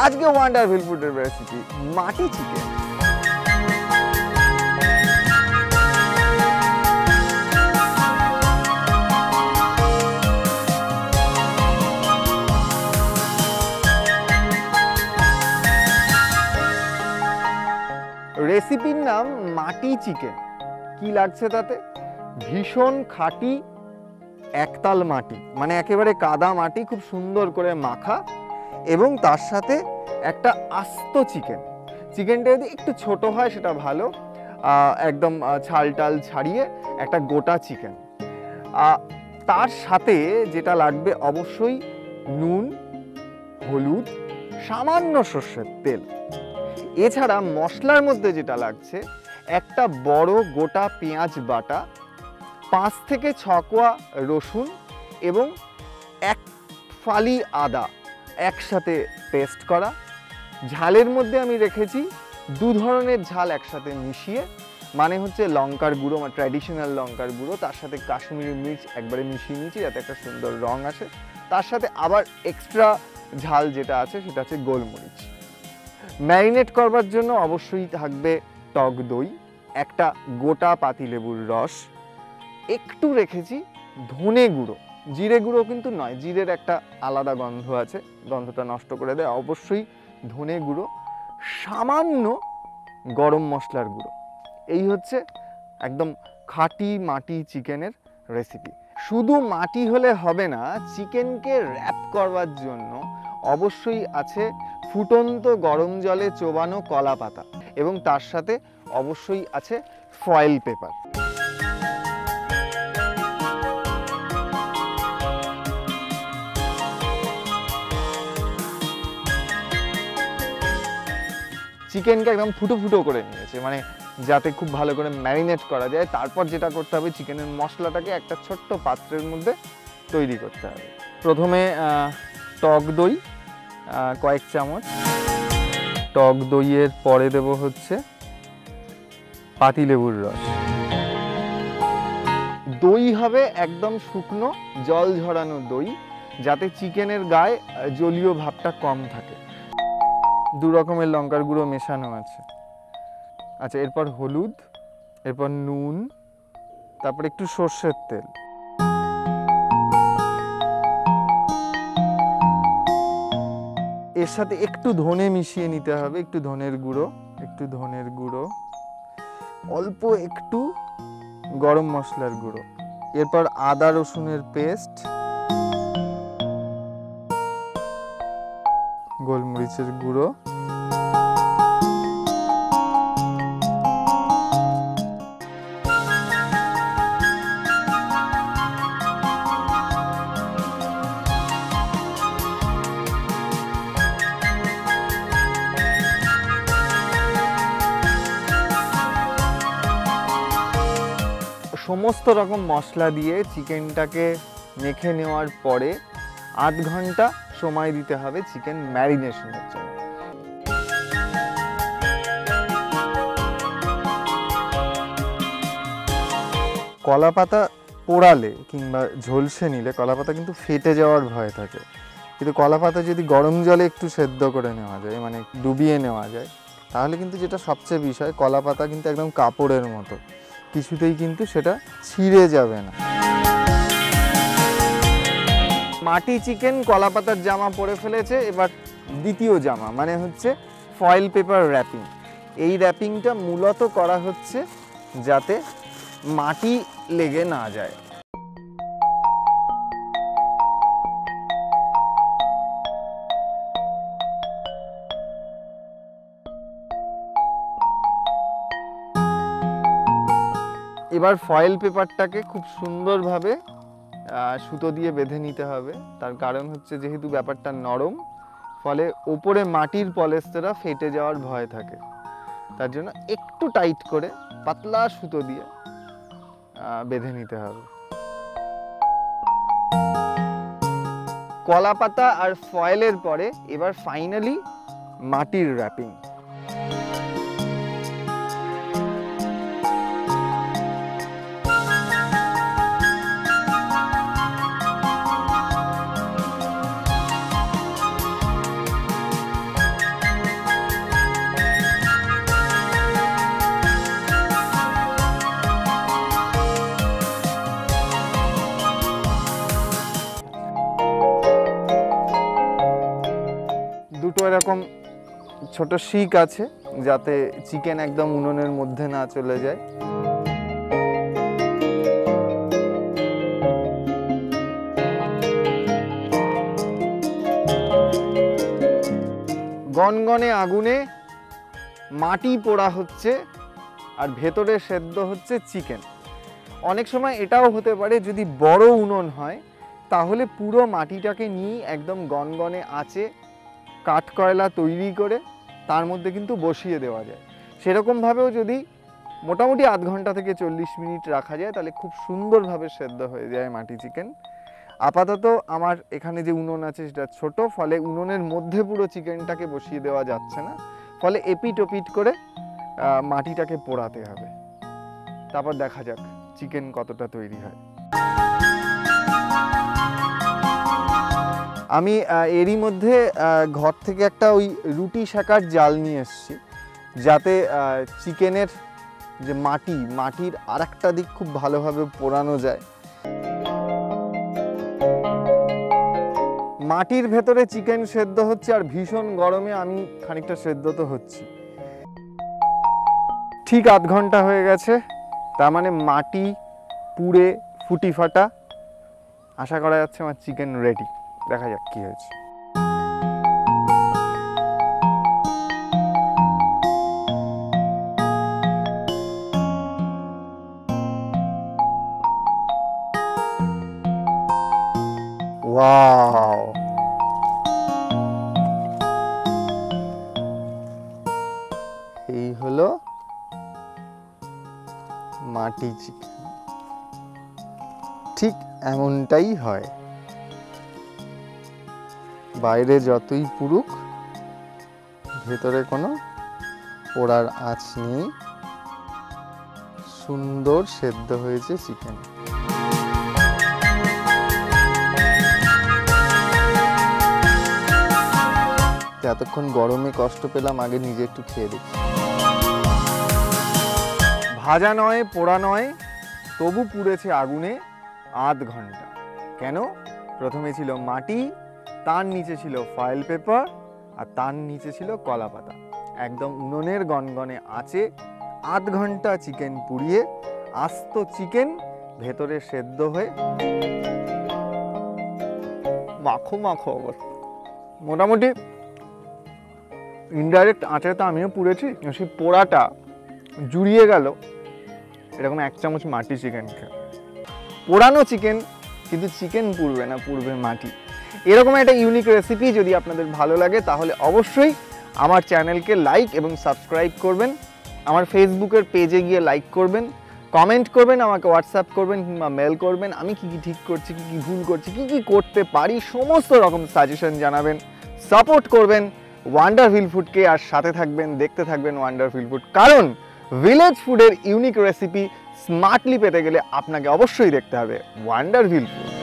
আজকে ওয়ান্ডারফুল ফুডের রেসিপি মাটি চিকেন। রেসিপির নাম মাটি চিকেন। কি লাগছে তাতে? ভীষণ খাঁটি একতাল মাটি, মানে একেবারে কাদা মাটি, খুব সুন্দর করে মাখা, এবং তার সাথে একটা আস্ত চিকেন। চিকেনটা যদি একটু ছোট হয় সেটা ভালো, একদম ছাল টাল ছাড়িয়ে একটা গোটা চিকেন। তার সাথে যেটা লাগবে অবশ্যই নুন, হলুদ, সামান্য সর্ষের তেল। এছাড়া মশলার মধ্যে যেটা লাগছে একটা বড় গোটা পেঁয়াজ বাটা, 5 থেকে 6 কোয়া রসুন এবং 1 ফালি আদা একসাথে পেস্ট করা। ঝালের মধ্যে আমি রেখেছি 2 ধরনের ঝাল একসাথে মিশিয়ে, মানে হচ্ছে লঙ্কার গুঁড়ো, মানে ট্র্যাডিশনাল লঙ্কার গুঁড়ো, তার সাথে কাশ্মীরি মির্চ একবারে মিশিয়ে নিয়েছি যাতে একটা সুন্দর রং আসে। তার সাথে আবার এক্সট্রা ঝাল যেটা আছে সেটা হচ্ছে গোলমরিচ। ম্যারিনেট করবার জন্য অবশ্যই থাকবে টক দই, একটা গোটা পাতিলেবুর রস, একটু রেখেছি ধনে গুঁড়ো, জিরে গুঁড়ো কিন্তু নয়, জিরের একটা আলাদা গন্ধ আছে, গন্ধটা নষ্ট করে দেয়। অবশ্যই ধনে গুঁড়ো, সামান্য গরম মশলার গুঁড়ো। এই হচ্ছে একদম খাঁটি মাটি চিকেনের রেসিপি। শুধু মাটি হলে হবে না, চিকেনকে র্যাপ করবার জন্য অবশ্যই আছে ফুটন্ত গরম জলে চোবানো কলা পাতা, এবং তার সাথে অবশ্যই আছে ফয়েল পেপার। চিকেনকে একদম ফুটো ফুটো করে নিয়েছে, মানে যাতে খুব ভালো করে ম্যারিনেট করা যায়। তারপর যেটা করতে হবে, চিকেনের মশলাটাকে একটা ছোট্ট পাত্রের মধ্যে তৈরি করতে হবে। প্রথমে টক দই কয়েক চামচ, টক দইয়ের পরে দেব হচ্ছে পাতিলেবুর রস। দই হবে একদম শুকনো জল ঝরানো দই, যাতে চিকেনের গায়ে জলীয় ভাবটা কম থাকে। 2 রকমের লঙ্কার গুঁড়ো মেশানো আছে। আচ্ছা, এরপর হলুদ, এরপর নুন, তারপর একটু সর্ষের তেল। এর সাথে একটু ধনে মিশিয়ে নিতে হবে, একটু ধনের গুঁড়ো, একটু ধনের গুঁড়ো, অল্প একটু গরম মশলার গুঁড়ো, এরপর আদা রসুনের পেস্ট, গোলমরিচের গুঁড়ো, সমস্ত রকম মশলা দিয়ে চিকেনটাকে মেখে নেওয়ার পরে 8 ঘন্টা সময় দিতে হবে চিকেন ম্যারিনেশনের জন্য। কলা পাতা পোড়ালে কিংবা ঝলসে নিলে কলা পাতা কিন্তু ফেটে যাওয়ার ভয় থাকে, কিন্তু কলা পাতা যদি গরম জলে একটু সেদ্ধ করে নেওয়া যায়, মানে ডুবিয়ে নেওয়া যায়, তাহলে কিন্তু যেটা সবচেয়ে বিষয়, কলা পাতা কিন্তু একদম কাপড়ের মতো, কিছুতেই কিন্তু সেটা ছিঁড়ে যাবে না। মাটি চিকেন কলা পাতার জামা পরে ফেলেছে, এবার দ্বিতীয় জামা, মানে হচ্ছে ফয়েল পেপার র্যাপিং। এই র্যাপিংটা মূলত করা হচ্ছে যাতে মাটি লেগে না যায়। এবার ফয়েল পেপারটাকে খুব সুন্দরভাবে সুতো দিয়ে বেঁধে নিতে হবে। তার কারণ হচ্ছে যেহেতু ব্যাপারটা নরম, ফলে ওপরে মাটির পলেস্তারা ফেটে যাওয়ার ভয় থাকে, তার জন্য একটু টাইট করে পাতলা সুতো দিয়ে বেঁধে নিতে হবে। কলা পাতা আর ফয়েলের পরে এবার ফাইনালি মাটির র্যাপিং। দুটো এরকম ছোট শিক আছে যাতে চিকেন একদম উনুনের মধ্যে না চলে যায়। গনগনে আগুনে মাটি পোড়া হচ্ছে আর ভেতরে সেদ্ধ হচ্ছে চিকেন। অনেক সময় এটাও হতে পারে যদি বড় উনুন হয় তাহলে পুরো মাটিটাকে নিয়ে একদম গনগনে আঁচে কাঠকয়লা তৈরি করে তার মধ্যে কিন্তু বসিয়ে দেওয়া যায়। সেরকমভাবেও যদি মোটামুটি আধ ঘন্টা থেকে 40 মিনিট রাখা যায় তাহলে খুব সুন্দরভাবে সেদ্ধ হয়ে যায় মাটি চিকেন। আপাতত আমার এখানে যে উনুন আছে সেটা ছোট, ফলে উনুনের মধ্যে পুরো চিকেনটাকে বসিয়ে দেওয়া যাচ্ছে না, ফলে এপিট ওপিট করে মাটিটাকে পোড়াতে হবে। তারপর দেখা যাক চিকেন কতটা তৈরি হয়। আমি এরই মধ্যে ঘর থেকে একটা ওই রুটি সেকার জাল নিয়ে এসেছি, যাতে চিকেনের যে মাটির আর একটা দিক খুব ভালোভাবে পোড়ানো যায়। মাটির ভেতরে চিকেন সেদ্ধ হচ্ছে আর ভীষণ গরমে আমি খানিকটা সেদ্ধ তো হচ্ছি। ঠিক আধ ঘন্টা হয়ে গেছে, তার মানে মাটি পুড়ে ফুটি ফাটা। আশা করা যাচ্ছে আমার চিকেন রেডি। দেখা যাক কি হয়েছে। ওয়াও, এই হলো মাটি চিকেন। ঠিক এমনটাই হয়, বাইরে যতই পুরুক ভেতরে কোনো পোড়ার আঁচ নেই, সুন্দর সেদ্ধ হয়েছে চিকেন। এতক্ষণ গরমে কষ্ট পেলাম, আগে নিজে একটু খেয়ে দেখি। ভাজা নয়, পোড়া নয়, তবু পুড়েছে আগুনে আধ ঘন্টা। কেন? প্রথমে ছিল মাটি, তার নিচে ছিল ফয়েল পেপার, আর তার নিচে ছিল কলা পাতা। একদম উনুনের গনগনে আঁচে আধ ঘন্টা চিকেন পুড়িয়ে আস্ত চিকেন ভেতরে সেদ্ধ হয়ে মাখো মাখো অবস্থা। মোটামুটি ইনডাইরেক্ট আঁচে তো আমিও পুড়েছি, সেই পোড়াটা জুড়িয়ে গেল এরকম 1 চামচ মাটি চিকেন খেয়ে। পোড়ানো চিকেন, কিন্তু চিকেন পুড়বে না, পুড়বে মাটি। এরকম একটা ইউনিক রেসিপি যদি আপনাদের ভালো লাগে তাহলে অবশ্যই আমার চ্যানেলকে লাইক এবং সাবস্ক্রাইব করবেন। আমার ফেসবুকের পেজে গিয়ে লাইক করবেন, কমেন্ট করবেন, আমাকে হোয়াটসঅ্যাপ করবেন কিংবা মেল করবেন। আমি কি কি ঠিক করছি, কি কি ভুল করছি, কি কি করতে পারি, সমস্ত রকম সাজেশন জানাবেন, সাপোর্ট করবেন ওয়ান্ডারফুল ফুডকে, আর সাথে থাকবেন, দেখতে থাকবেন ওয়ান্ডারফুল ফুড। কারণ ভিলেজ ফুডের ইউনিক রেসিপি স্মার্টলি পেতে গেলে আপনাকে অবশ্যই দেখতে হবে ওয়ান্ডারফুল ফুড।